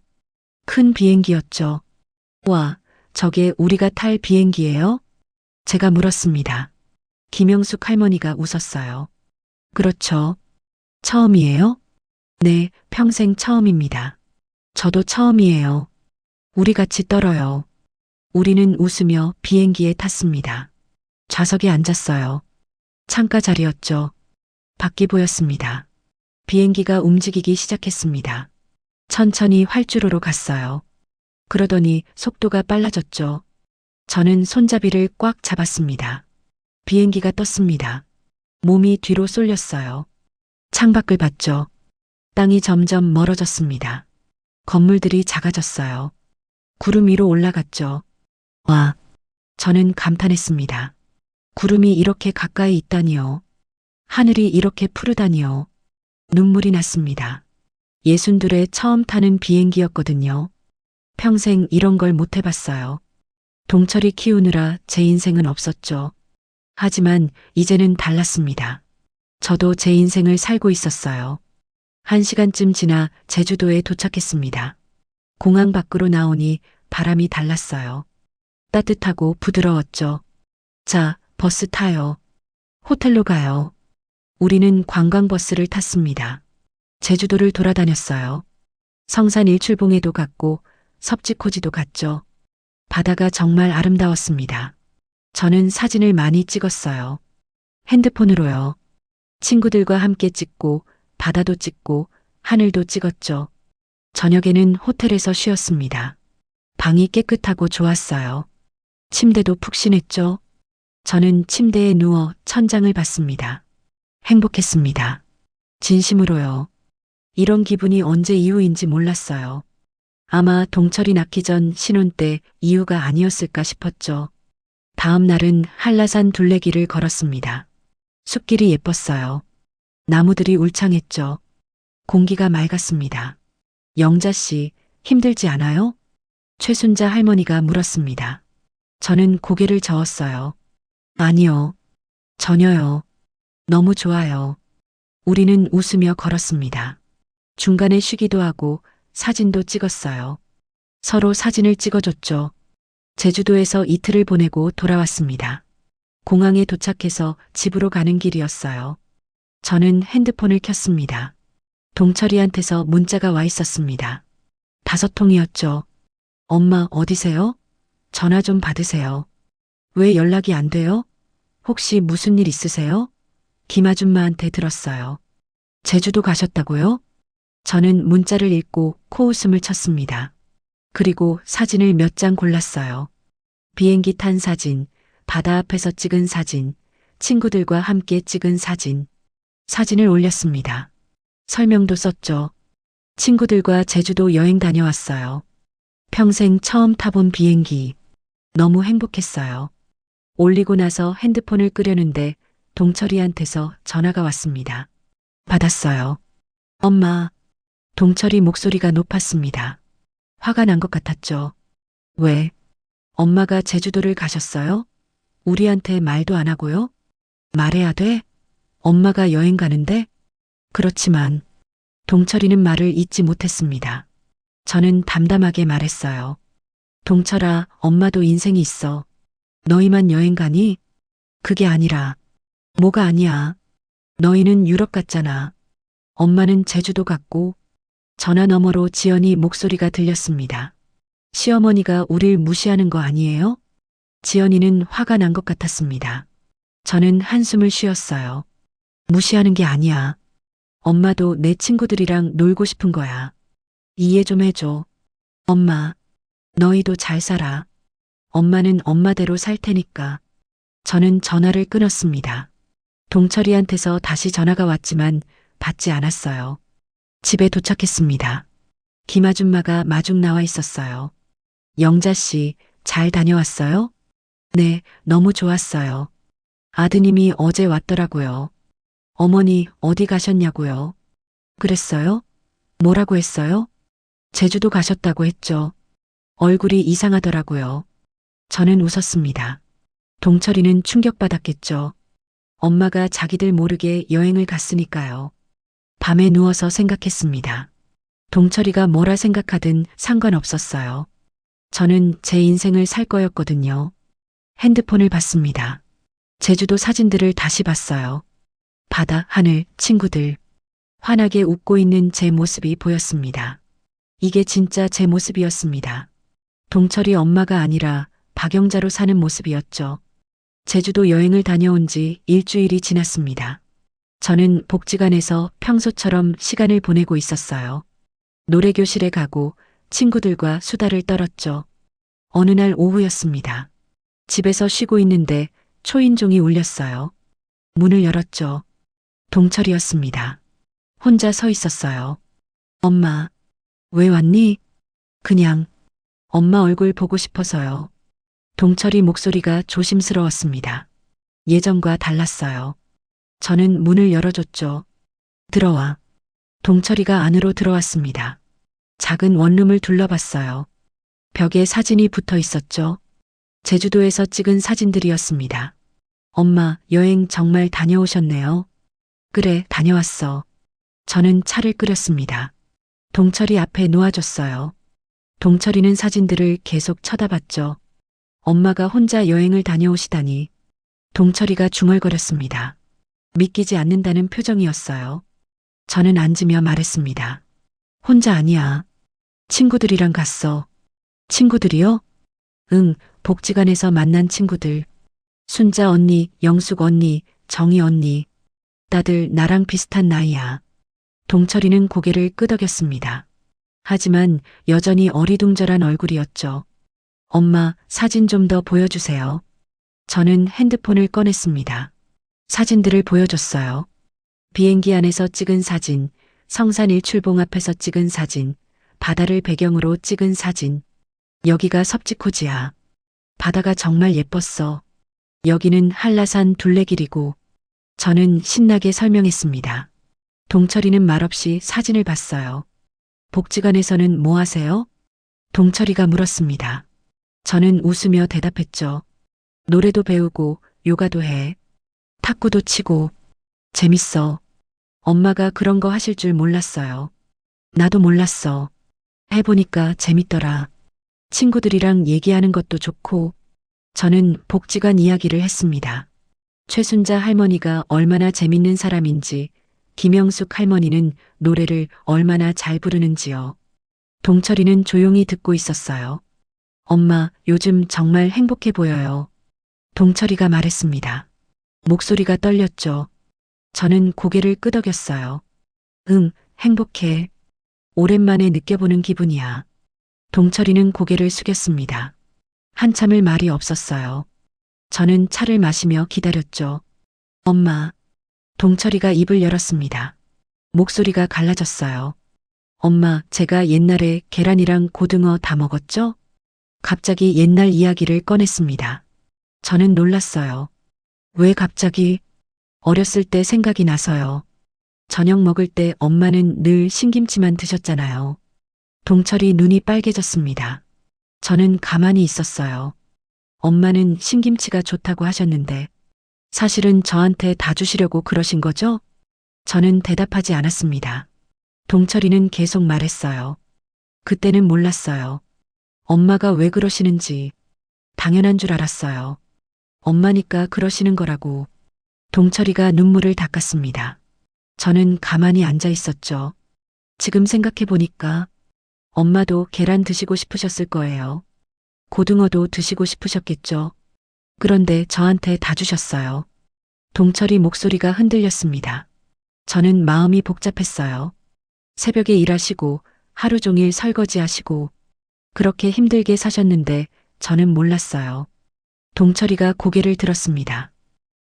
큰 비행기였죠. 와, 저게 우리가 탈 비행기예요? 제가 물었습니다. 김영숙 할머니가 웃었어요. 그렇죠. 처음이에요? 네, 평생 처음입니다. 저도 처음이에요. 우리 같이 떨어요. 우리는 웃으며 비행기에 탔습니다. 좌석에 앉았어요. 창가 자리였죠. 밖이 보였습니다. 비행기가 움직이기 시작했습니다. 천천히 활주로로 갔어요. 그러더니 속도가 빨라졌죠. 저는 손잡이를 꽉 잡았습니다. 비행기가 떴습니다. 몸이 뒤로 쏠렸어요. 창밖을 봤죠. 땅이 점점 멀어졌습니다. 건물들이 작아졌어요. 구름 위로 올라갔죠. 와, 저는 감탄했습니다. 구름이 이렇게 가까이 있다니요. 하늘이 이렇게 푸르다니요. 눈물이 났습니다. 62에 처음 타는 비행기였거든요. 평생 이런 걸 못 해봤어요. 동철이 키우느라 제 인생은 없었죠. 하지만 이제는 달랐습니다. 저도 제 인생을 살고 있었어요. 1시간쯤 지나 제주도에 도착했습니다. 공항 밖으로 나오니 바람이 달랐어요. 따뜻하고 부드러웠죠. 자, 버스 타요. 호텔로 가요. 우리는 관광버스를 탔습니다. 제주도를 돌아다녔어요. 성산 일출봉에도 갔고 섭지코지도 갔죠. 바다가 정말 아름다웠습니다. 저는 사진을 많이 찍었어요. 핸드폰으로요. 친구들과 함께 찍고 바다도 찍고 하늘도 찍었죠. 저녁에는 호텔에서 쉬었습니다. 방이 깨끗하고 좋았어요. 침대도 푹신했죠. 저는 침대에 누워 천장을 봤습니다. 행복했습니다. 진심으로요. 이런 기분이 언제 이후인지 몰랐어요. 아마 동철이 낳기 전 신혼 때 이유가 아니었을까 싶었죠. 다음 날은 한라산 둘레길을 걸었습니다. 숲길이 예뻤어요. 나무들이 울창했죠. 공기가 맑았습니다. 영자 씨, 힘들지 않아요? 최순자 할머니가 물었습니다. 저는 고개를 저었어요. 아니요. 전혀요. 너무 좋아요. 우리는 웃으며 걸었습니다. 중간에 쉬기도 하고 사진도 찍었어요. 서로 사진을 찍어줬죠. 제주도에서 이틀을 보내고 돌아왔습니다. 공항에 도착해서 집으로 가는 길이었어요. 저는 핸드폰을 켰습니다. 동철이한테서 문자가 와 있었습니다. 5통이었죠. 엄마 어디세요? 전화 좀 받으세요. 왜 연락이 안 돼요? 혹시 무슨 일 있으세요? 김아줌마한테 들었어요. 제주도 가셨다고요? 저는 문자를 읽고 코웃음을 쳤습니다. 그리고 사진을 몇 장 골랐어요. 비행기 탄 사진, 바다 앞에서 찍은 사진, 친구들과 함께 찍은 사진. 사진을 올렸습니다. 설명도 썼죠. 친구들과 제주도 여행 다녀왔어요. 평생 처음 타본 비행기. 너무 행복했어요. 올리고 나서 핸드폰을 끄려는데 동철이한테서 전화가 왔습니다. 받았어요. 엄마. 동철이 목소리가 높았습니다. 화가 난 것 같았죠. 왜? 엄마가 제주도를 가셨어요? 우리한테 말도 안 하고요? 말해야 돼? 엄마가 여행 가는데? 그렇지만 동철이는 말을 잇지 못했습니다. 저는 담담하게 말했어요. 동철아, 엄마도 인생이 있어. 너희만 여행 가니? 그게 아니라. 뭐가 아니야. 너희는 유럽 갔잖아. 엄마는 제주도 갔고. 전화 너머로 지연이 목소리가 들렸습니다. 시어머니가 우릴 무시하는 거 아니에요? 지연이는 화가 난 것 같았습니다. 저는 한숨을 쉬었어요. 무시하는 게 아니야. 엄마도 내 친구들이랑 놀고 싶은 거야. 이해 좀 해줘. 엄마, 너희도 잘 살아. 엄마는 엄마대로 살 테니까. 저는 전화를 끊었습니다. 동철이한테서 다시 전화가 왔지만 받지 않았어요. 집에 도착했습니다. 김아줌마가 마중 나와 있었어요. 영자 씨, 잘 다녀왔어요? 네, 너무 좋았어요. 아드님이 어제 왔더라고요. 어머니 어디 가셨냐고요? 그랬어요? 뭐라고 했어요? 제주도 가셨다고 했죠. 얼굴이 이상하더라고요. 저는 웃었습니다. 동철이는 충격받았겠죠. 엄마가 자기들 모르게 여행을 갔으니까요. 밤에 누워서 생각했습니다. 동철이가 뭐라 생각하든 상관없었어요. 저는 제 인생을 살 거였거든요. 핸드폰을 봤습니다. 제주도 사진들을 다시 봤어요. 바다, 하늘, 친구들. 환하게 웃고 있는 제 모습이 보였습니다. 이게 진짜 제 모습이었습니다. 동철이 엄마가 아니라 박영자로 사는 모습이었죠. 제주도 여행을 다녀온 지 일주일이 지났습니다. 저는 복지관에서 평소처럼 시간을 보내고 있었어요. 노래교실에 가고 친구들과 수다를 떨었죠. 어느 날 오후였습니다. 집에서 쉬고 있는데 초인종이 울렸어요. 문을 열었죠. 동철이었습니다. 혼자 서 있었어요. 엄마, 왜 왔니? 그냥 엄마 얼굴 보고 싶어서요. 동철이 목소리가 조심스러웠습니다. 예전과 달랐어요. 저는 문을 열어줬죠. 들어와. 동철이가 안으로 들어왔습니다. 작은 원룸을 둘러봤어요. 벽에 사진이 붙어 있었죠. 제주도에서 찍은 사진들이었습니다. 엄마, 여행 정말 다녀오셨네요. 그래, 다녀왔어. 저는 차를 끓였습니다. 동철이 앞에 놓아줬어요. 동철이는 사진들을 계속 쳐다봤죠. 엄마가 혼자 여행을 다녀오시다니. 동철이가 중얼거렸습니다. 믿기지 않는다는 표정이었어요. 저는 앉으며 말했습니다. 혼자 아니야. 친구들이랑 갔어. 친구들이요? 응, 복지관에서 만난 친구들. 순자 언니, 영숙 언니, 정희 언니. 다들 나랑 비슷한 나이야. 동철이는 고개를 끄덕였습니다. 하지만 여전히 어리둥절한 얼굴이었죠. 엄마, 사진 좀 더 보여주세요. 저는 핸드폰을 꺼냈습니다. 사진들을 보여줬어요. 비행기 안에서 찍은 사진, 성산 일출봉 앞에서 찍은 사진, 바다를 배경으로 찍은 사진. 여기가 섭지코지야. 바다가 정말 예뻤어. 여기는 한라산 둘레길이고. 저는 신나게 설명했습니다. 동철이는 말없이 사진을 봤어요. 복지관에서는 뭐 하세요? 동철이가 물었습니다. 저는 웃으며 대답했죠. 노래도 배우고 요가도 해. 탁구도 치고. 재밌어. 엄마가 그런 거 하실 줄 몰랐어요. 나도 몰랐어. 해보니까 재밌더라. 친구들이랑 얘기하는 것도 좋고. 저는 복지관 이야기를 했습니다. 최순자 할머니가 얼마나 재밌는 사람인지, 김영숙 할머니는 노래를 얼마나 잘 부르는지요. 동철이는 조용히 듣고 있었어요. 엄마, 요즘 정말 행복해 보여요. 동철이가 말했습니다. 목소리가 떨렸죠. 저는 고개를 끄덕였어요. 응, 행복해. 오랜만에 느껴보는 기분이야. 동철이는 고개를 숙였습니다. 한참을 말이 없었어요. 저는 차를 마시며 기다렸죠. 엄마. 동철이가 입을 열었습니다. 목소리가 갈라졌어요. 엄마, 제가 옛날에 계란이랑 고등어 다 먹었죠? 갑자기 옛날 이야기를 꺼냈습니다. 저는 놀랐어요. 왜 갑자기? 어렸을 때 생각이 나서요. 저녁 먹을 때 엄마는 늘 신김치만 드셨잖아요. 동철이 눈이 빨개졌습니다. 저는 가만히 있었어요. 엄마는 신김치가 좋다고 하셨는데 사실은 저한테 다 주시려고 그러신 거죠? 저는 대답하지 않았습니다. 동철이는 계속 말했어요. 그때는 몰랐어요. 엄마가 왜 그러시는지 당연한 줄 알았어요. 엄마니까 그러시는 거라고. 동철이가 눈물을 닦았습니다. 저는 가만히 앉아 있었죠. 지금 생각해 보니까 엄마도 계란 드시고 싶으셨을 거예요. 고등어도 드시고 싶으셨겠죠. 그런데 저한테 다 주셨어요. 동철이 목소리가 흔들렸습니다. 저는 마음이 복잡했어요. 새벽에 일하시고 하루 종일 설거지하시고 그렇게 힘들게 사셨는데 저는 몰랐어요. 동철이가 고개를 들었습니다.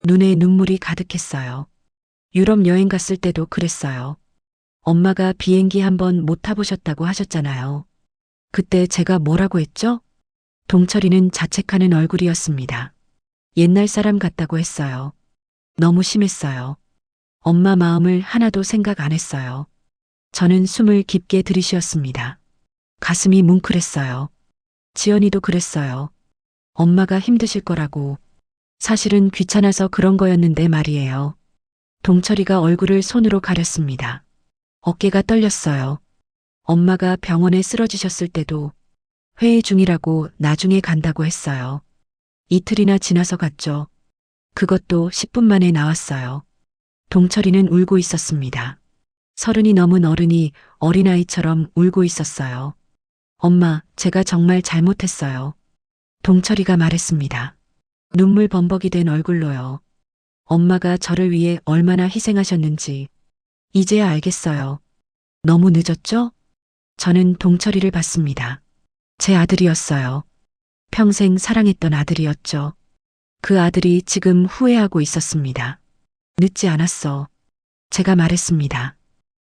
눈에 눈물이 가득했어요. 유럽 여행 갔을 때도 그랬어요. 엄마가 비행기 한번 못 타보셨다고 하셨잖아요. 그때 제가 뭐라고 했죠? 동철이는 자책하는 얼굴이었습니다. 옛날 사람 같다고 했어요. 너무 심했어요. 엄마 마음을 하나도 생각 안 했어요. 저는 숨을 깊게 들이쉬었습니다. 가슴이 뭉클했어요. 지연이도 그랬어요. 엄마가 힘드실 거라고. 사실은 귀찮아서 그런 거였는데 말이에요. 동철이가 얼굴을 손으로 가렸습니다. 어깨가 떨렸어요. 엄마가 병원에 쓰러지셨을 때도 회의 중이라고 나중에 간다고 했어요. 이틀이나 지나서 갔죠. 그것도 10분 만에 나왔어요. 동철이는 울고 있었습니다. 30이 넘은 어른이 어린아이처럼 울고 있었어요. 엄마, 제가 정말 잘못했어요. 동철이가 말했습니다. 눈물 범벅이 된 얼굴로요. 엄마가 저를 위해 얼마나 희생하셨는지 이제야 알겠어요. 너무 늦었죠? 저는 동철이를 봤습니다. 제 아들이었어요. 평생 사랑했던 아들이었죠. 그 아들이 지금 후회하고 있었습니다. 늦지 않았어. 제가 말했습니다.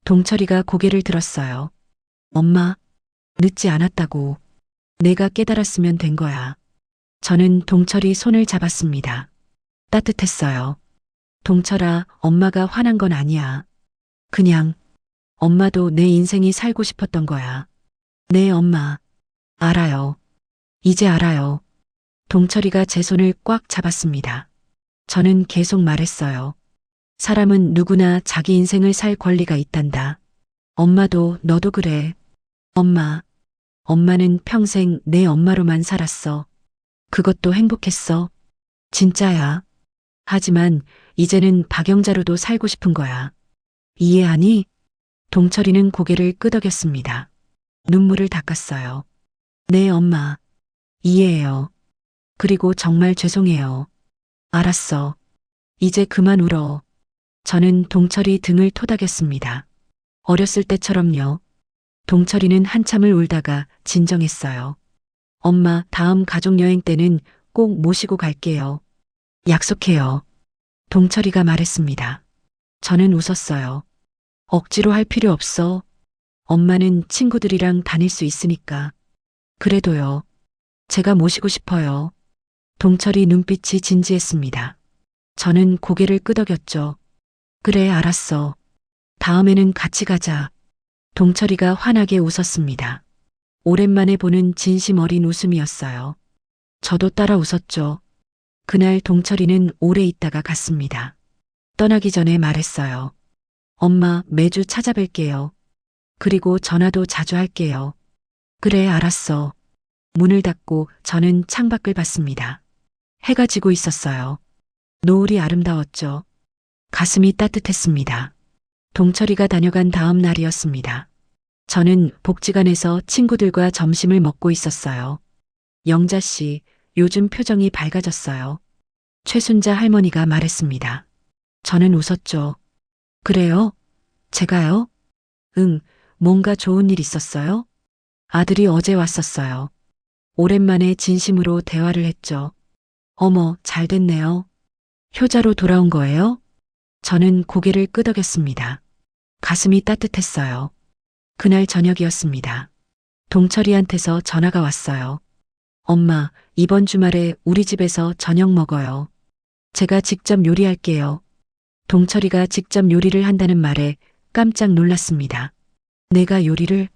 동철이가 고개를 들었어요. 엄마, 늦지 않았다고. 내가 깨달았으면 된 거야. 저는 동철이 손을 잡았습니다. 따뜻했어요. 동철아, 엄마가 화난 건 아니야. 그냥 엄마도 내 인생이 살고 싶었던 거야. 네, 엄마. 알아요. 이제 알아요. 동철이가 제 손을 꽉 잡았습니다. 저는 계속 말했어요. 사람은 누구나 자기 인생을 살 권리가 있단다. 엄마도 너도 그래. 엄마. 엄마는 평생 내 엄마로만 살았어. 그것도 행복했어. 진짜야. 하지만 이제는 박영자로도 살고 싶은 거야. 이해하니? 동철이는 고개를 끄덕였습니다. 눈물을 닦았어요. 네, 엄마. 이해해요. 그리고 정말 죄송해요. 알았어. 이제 그만 울어. 저는 동철이 등을 토닥였습니다. 어렸을 때처럼요. 동철이는 한참을 울다가 진정했어요. 엄마, 다음 가족여행 때는 꼭 모시고 갈게요. 약속해요. 동철이가 말했습니다. 저는 웃었어요. 억지로 할 필요 없어. 엄마는 친구들이랑 다닐 수 있으니까. 그래도요. 제가 모시고 싶어요. 동철이 눈빛이 진지했습니다. 저는 고개를 끄덕였죠. 그래, 알았어. 다음에는 같이 가자. 동철이가 환하게 웃었습니다. 오랜만에 보는 진심 어린 웃음이었어요. 저도 따라 웃었죠. 그날 동철이는 오래 있다가 갔습니다. 떠나기 전에 말했어요. 엄마, 매주 찾아뵐게요. 그리고 전화도 자주 할게요. 그래, 알았어. 문을 닫고 저는 창밖을 봤습니다. 해가 지고 있었어요. 노을이 아름다웠죠. 가슴이 따뜻했습니다. 동철이가 다녀간 다음 날이었습니다. 저는 복지관에서 친구들과 점심을 먹고 있었어요. 영자 씨, 요즘 표정이 밝아졌어요. 최순자 할머니가 말했습니다. 저는 웃었죠. 그래요? 제가요? 응, 뭔가 좋은 일 있었어요? 아들이 어제 왔었어요. 오랜만에 진심으로 대화를 했죠. 어머, 잘 됐네요. 효자로 돌아온 거예요? 저는 고개를 끄덕였습니다. 가슴이 따뜻했어요. 그날 저녁이었습니다. 동철이한테서 전화가 왔어요. 엄마, 이번 주말에 우리 집에서 저녁 먹어요. 제가 직접 요리할게요. 동철이가 직접 요리를 한다는 말에 깜짝 놀랐습니다. 내가 요리를?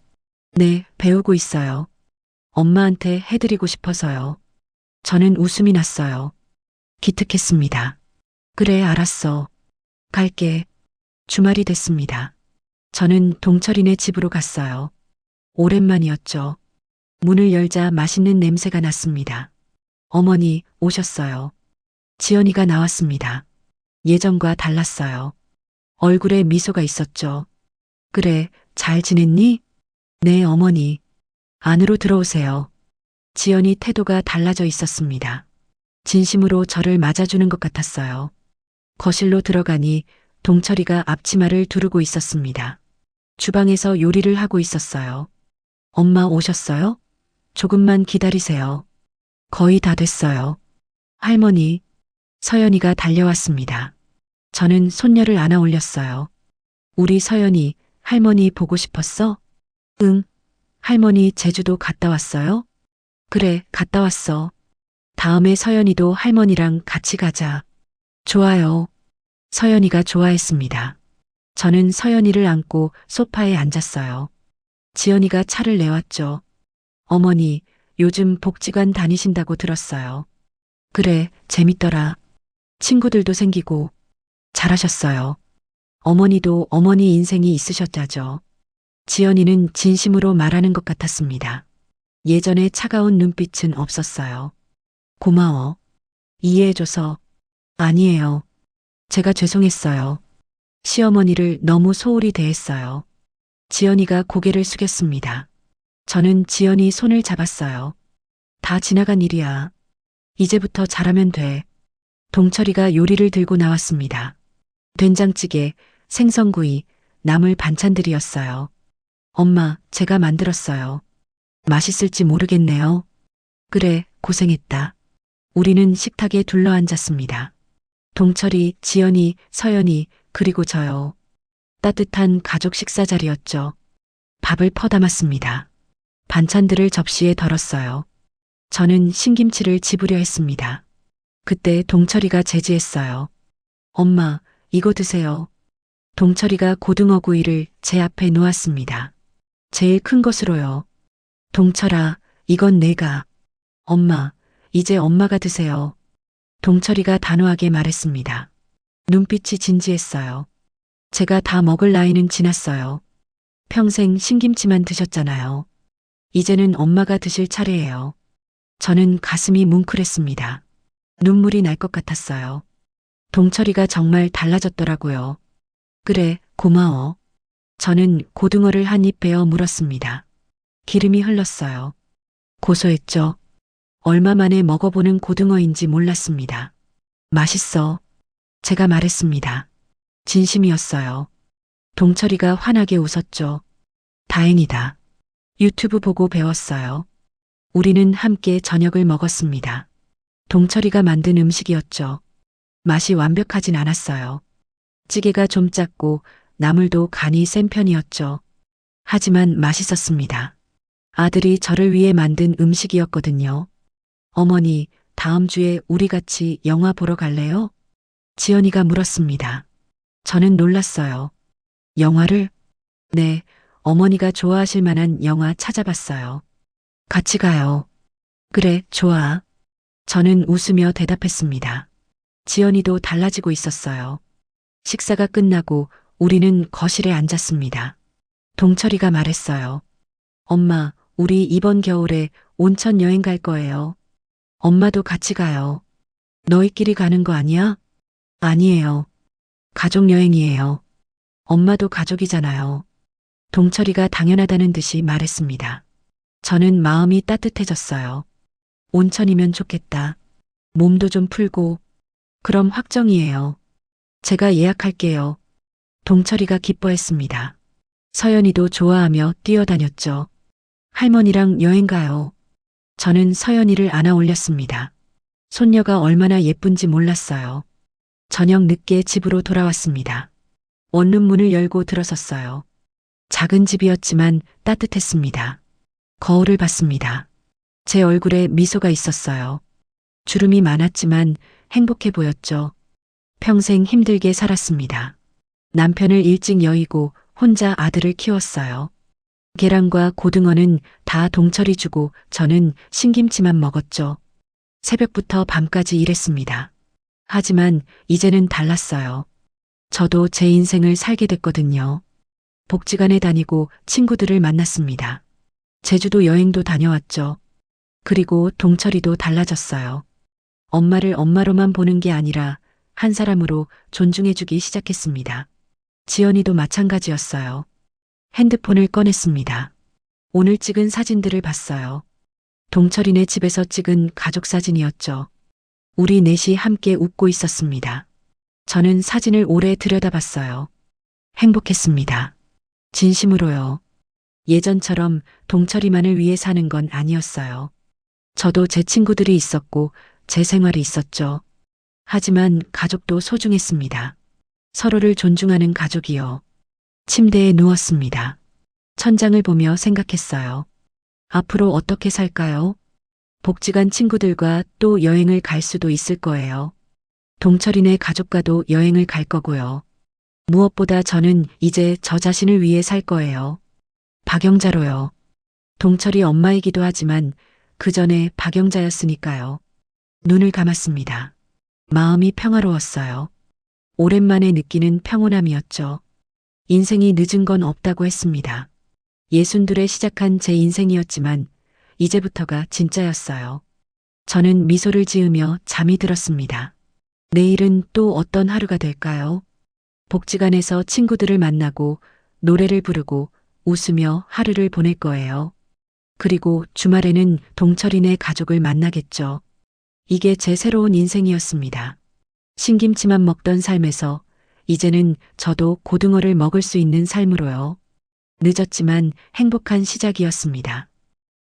네, 배우고 있어요. 엄마한테 해드리고 싶어서요. 저는 웃음이 났어요. 기특했습니다. 그래, 알았어. 갈게. 주말이 됐습니다. 저는 동철이네 집으로 갔어요. 오랜만이었죠. 문을 열자 맛있는 냄새가 났습니다. 어머니 오셨어요. 지연이가 나왔습니다. 예전과 달랐어요. 얼굴에 미소가 있었죠. 그래, 잘 지냈니? 네, 어머니. 안으로 들어오세요. 지연이 태도가 달라져 있었습니다. 진심으로 저를 맞아주는 것 같았어요. 거실로 들어가니 동철이가 앞치마를 두르고 있었습니다. 주방에서 요리를 하고 있었어요. 엄마 오셨어요? 조금만 기다리세요. 거의 다 됐어요. 할머니, 서연이가 달려왔습니다. 저는 손녀를 안아 올렸어요. 우리 서연이 할머니 보고 싶었어? 응. 할머니 제주도 갔다 왔어요? 그래, 갔다 왔어. 다음에 서연이도 할머니랑 같이 가자. 좋아요. 서연이가 좋아했습니다. 저는 서연이를 안고 소파에 앉았어요. 지연이가 차를 내왔죠. 어머니, 요즘 복지관 다니신다고 들었어요. 그래, 재밌더라. 친구들도 생기고. 잘하셨어요. 어머니도 어머니 인생이 있으셨자죠. 지연이는 진심으로 말하는 것 같았습니다. 예전에 차가운 눈빛은 없었어요. 고마워. 이해해줘서. 아니에요. 제가 죄송했어요. 시어머니를 너무 소홀히 대했어요. 지연이가 고개를 숙였습니다. 저는 지연이 손을 잡았어요. 다 지나간 일이야. 이제부터 잘하면 돼. 동철이가 요리를 들고 나왔습니다. 된장찌개, 생선구이, 나물 반찬들이었어요. 엄마, 제가 만들었어요. 맛있을지 모르겠네요. 그래, 고생했다. 우리는 식탁에 둘러앉았습니다. 동철이, 지연이, 서연이, 그리고 저요. 따뜻한 가족 식사 자리였죠. 밥을 퍼담았습니다. 반찬들을 접시에 덜었어요. 저는 신김치를 집으려 했습니다. 그때 동철이가 제지했어요. 엄마, 이거 드세요. 동철이가 고등어 구이를 제 앞에 놓았습니다. 제일 큰 것으로요. 동철아, 이건 내가. 엄마, 이제 엄마가 드세요. 동철이가 단호하게 말했습니다. 눈빛이 진지했어요. 제가 다 먹을 나이는 지났어요. 평생 신김치만 드셨잖아요. 이제는 엄마가 드실 차례예요. 저는 가슴이 뭉클했습니다. 눈물이 날 것 같았어요. 동철이가 정말 달라졌더라고요. 그래, 고마워. 저는 고등어를 한 입 베어 물었습니다. 기름이 흘렀어요. 고소했죠. 얼마 만에 먹어보는 고등어인지 몰랐습니다. 맛있어. 제가 말했습니다. 진심이었어요. 동철이가 환하게 웃었죠. 다행이다. 유튜브 보고 배웠어요. 우리는 함께 저녁을 먹었습니다. 동철이가 만든 음식이었죠. 맛이 완벽하진 않았어요. 찌개가 좀 짰고 나물도 간이 센 편이었죠. 하지만 맛있었습니다. 아들이 저를 위해 만든 음식이었거든요. 어머니, 다음 주에 우리 같이 영화 보러 갈래요? 지연이가 물었습니다. 저는 놀랐어요. 영화를? 네, 어머니가 좋아하실 만한 영화 찾아봤어요. 같이 가요. 그래, 좋아. 저는 웃으며 대답했습니다. 지연이도 달라지고 있었어요. 식사가 끝나고 우리는 거실에 앉았습니다. 동철이가 말했어요. 엄마, 우리 이번 겨울에 온천 여행 갈 거예요. 엄마도 같이 가요. 너희끼리 가는 거 아니야? 아니에요. 가족 여행이에요. 엄마도 가족이잖아요. 동철이가 당연하다는 듯이 말했습니다. 저는 마음이 따뜻해졌어요. 온천이면 좋겠다. 몸도 좀 풀고. 그럼 확정이에요. 제가 예약할게요. 동철이가 기뻐했습니다. 서연이도 좋아하며 뛰어다녔죠. 할머니랑 여행 가요. 저는 서연이를 안아 올렸습니다. 손녀가 얼마나 예쁜지 몰랐어요. 저녁 늦게 집으로 돌아왔습니다. 원룸문을 열고 들어섰어요. 작은 집이었지만 따뜻했습니다. 거울을 봤습니다. 제 얼굴에 미소가 있었어요. 주름이 많았지만 행복해 보였죠. 평생 힘들게 살았습니다. 남편을 일찍 여의고 혼자 아들을 키웠어요. 계란과 고등어는 다 동철이 주고 저는 신김치만 먹었죠. 새벽부터 밤까지 일했습니다. 하지만 이제는 달랐어요. 저도 제 인생을 살게 됐거든요. 복지관에 다니고 친구들을 만났습니다. 제주도 여행도 다녀왔죠. 그리고 동철이도 달라졌어요. 엄마를 엄마로만 보는 게 아니라 한 사람으로 존중해주기 시작했습니다. 지연이도 마찬가지였어요. 핸드폰을 꺼냈습니다. 오늘 찍은 사진들을 봤어요. 동철이네 집에서 찍은 가족 사진이었죠. 우리 넷이 함께 웃고 있었습니다. 저는 사진을 오래 들여다봤어요. 행복했습니다. 진심으로요. 예전처럼 동철이만을 위해 사는 건 아니었어요. 저도 제 친구들이 있었고 제 생활이 있었죠. 하지만 가족도 소중했습니다. 서로를 존중하는 가족이요. 침대에 누웠습니다. 천장을 보며 생각했어요. 앞으로 어떻게 살까요? 복지관 친구들과 또 여행을 갈 수도 있을 거예요. 동철이네 가족과도 여행을 갈 거고요. 무엇보다 저는 이제 저 자신을 위해 살 거예요. 박영자로요. 동철이 엄마이기도 하지만 그 전에 박영자였으니까요. 눈을 감았습니다. 마음이 평화로웠어요. 오랜만에 느끼는 평온함이었죠. 인생이 늦은 건 없다고 했습니다. 62에 시작한 제 인생이었지만 이제부터가 진짜였어요. 저는 미소를 지으며 잠이 들었습니다. 내일은 또 어떤 하루가 될까요? 복지관에서 친구들을 만나고 노래를 부르고 웃으며 하루를 보낼 거예요. 그리고 주말에는 동철이네 가족을 만나겠죠. 이게 제 새로운 인생이었습니다. 신김치만 먹던 삶에서 이제는 저도 고등어를 먹을 수 있는 삶으로요. 늦었지만 행복한 시작이었습니다.